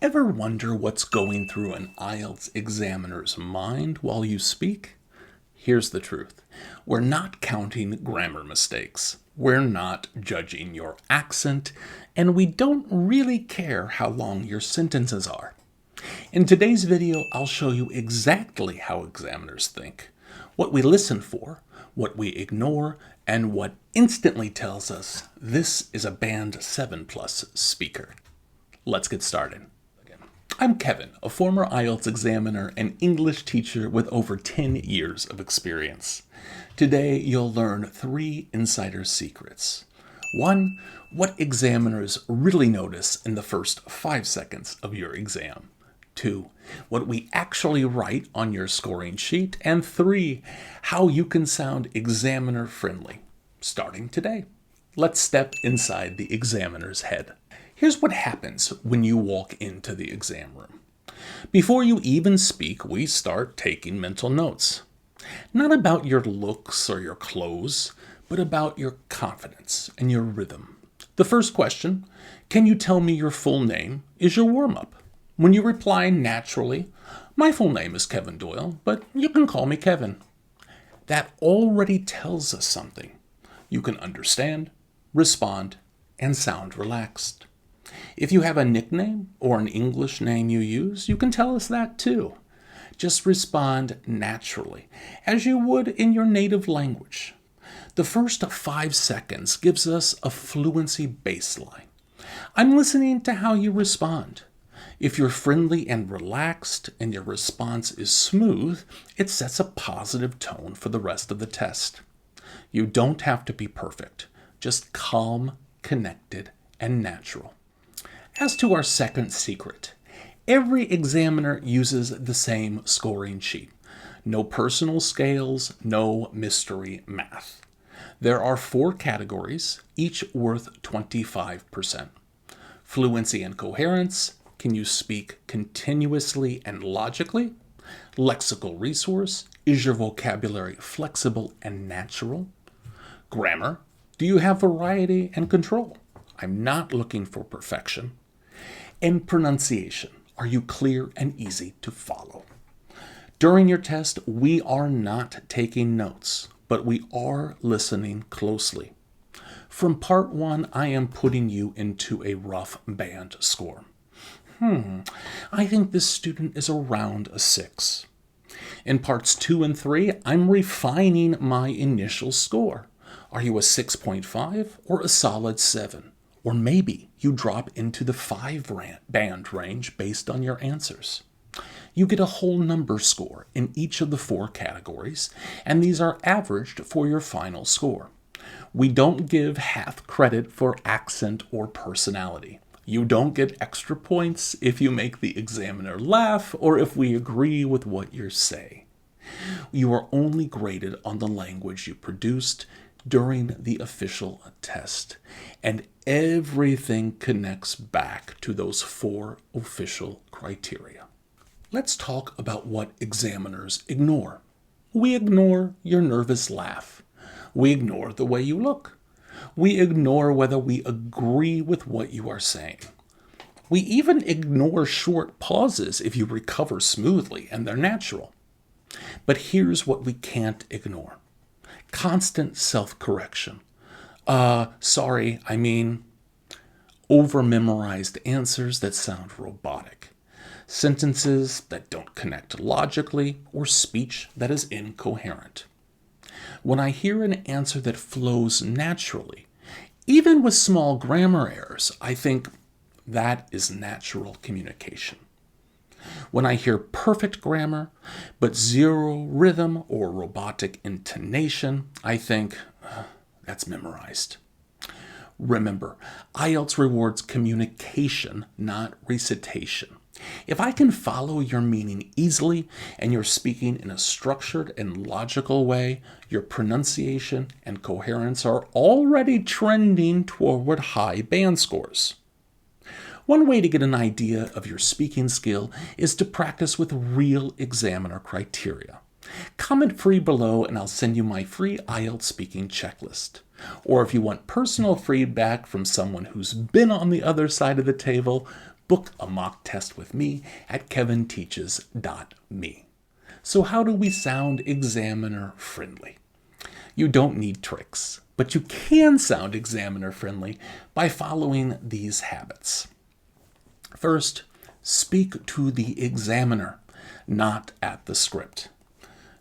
Ever wonder what's going through an IELTS examiner's mind while you speak? Here's the truth. We're not counting grammar mistakes. We're not judging your accent, and we don't really care how long your sentences are. In today's video, I'll show you exactly how examiners think, what we listen for, what we ignore, and what instantly tells us this is a Band 7+ speaker. Let's get started. I'm Kevin, a former IELTS examiner and English teacher with over 10 years of experience. Today, you'll learn 3 insider secrets. 1. What examiners really notice in the first 5 seconds of your exam. 2. What we actually write on your scoring sheet. And 3. How you can sound examiner-friendly. Starting today. Let's step inside the examiner's head. Here's what happens when you walk into the exam room. Before you even speak, we start taking mental notes. Not about your looks or your clothes, but about your confidence and your rhythm. The first question, can you tell me your full name, is your warm-up. When you reply naturally, my full name is Kevin Doyle, but you can call me Kevin. That already tells us something. You can understand, respond, and sound relaxed. If you have a nickname or an English name you use, you can tell us that too. Just respond naturally, as you would in your native language. The first 5 seconds gives us a fluency baseline. I'm listening to how you respond. If you're friendly and relaxed and your response is smooth, it sets a positive tone for the rest of the test. You don't have to be perfect, just calm, connected, and natural. As to our second secret, every examiner uses the same scoring sheet. No personal scales, no mystery math. There are 4 categories, each worth 25%. Fluency and coherence. Can you speak continuously and logically? Lexical resource. Is your vocabulary flexible and natural? Grammar. Do you have variety and control? I'm not looking for perfection. And pronunciation. Are you clear and easy to follow? During your test, we are not taking notes, but we are listening closely. From part 1, I am putting you into a rough band score. I think this student is around a 6. In parts 2 and 3, I'm refining my initial score. Are you a 6.5 or a solid 7? Or maybe you drop into the 5 band range based on your answers. You get a whole number score in each of the 4 categories, and these are averaged for your final score. We don't give half credit for accent or personality. You don't get extra points if you make the examiner laugh or if we agree with what you say. You are only graded on the language you produced during the official test, and everything connects back to those 4 official criteria. Let's talk about what examiners ignore. We ignore your nervous laugh. We ignore the way you look. We ignore whether we agree with what you are saying. We even ignore short pauses if you recover smoothly and they're natural. But here's what we can't ignore. Constant self-correction. Sorry, I mean, over-memorized answers that sound robotic. Sentences that don't connect logically, or speech that is incoherent. When I hear an answer that flows naturally, even with small grammar errors, I think that is natural communication. When I hear perfect grammar, but zero rhythm or robotic intonation, I think, that's memorized. Remember, IELTS rewards communication, not recitation. If I can follow your meaning easily and you're speaking in a structured and logical way, your pronunciation and coherence are already trending toward high band scores. One way to get an idea of your speaking skill is to practice with real examiner criteria. Comment free below and I'll send you my free IELTS speaking checklist. Or if you want personal feedback from someone who's been on the other side of the table, book a mock test with me at kevinteaches.me. So how do we sound examiner friendly? You don't need tricks, but you can sound examiner friendly by following these habits. First, speak to the examiner, not at the script.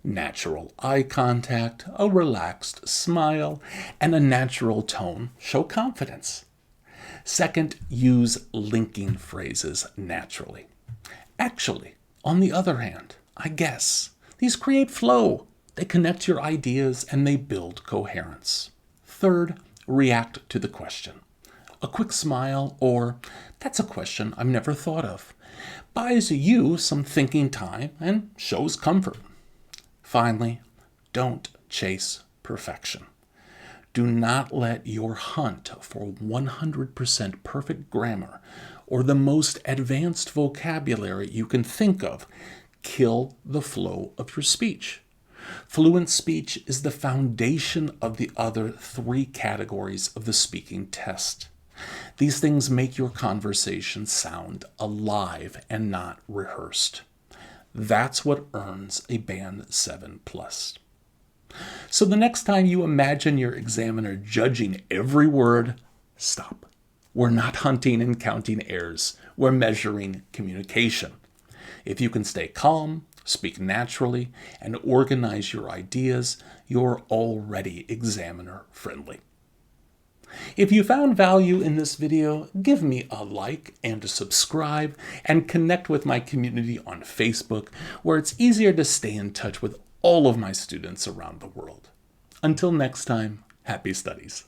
Natural eye contact, a relaxed smile, and a natural tone show confidence. Second, use linking phrases naturally. Actually, on the other hand, I guess, these create flow. They connect your ideas and they build coherence. Third, react to the question. A quick smile or, "That's a question I've never thought of," buys you some thinking time and shows comfort. Finally, don't chase perfection. Do not let your hunt for 100% perfect grammar or the most advanced vocabulary you can think of kill the flow of your speech. Fluent speech is the foundation of the other 3 categories of the speaking test. These things make your conversation sound alive and not rehearsed. That's what earns a Band 7+. So the next time you imagine your examiner judging every word, stop. We're not hunting and counting errors. We're measuring communication. If you can stay calm, speak naturally, and organize your ideas, you're already examiner friendly. If you found value in this video, give me a like and a subscribe, and connect with my community on Facebook, where it's easier to stay in touch with all of my students around the world. Until next time, happy studies.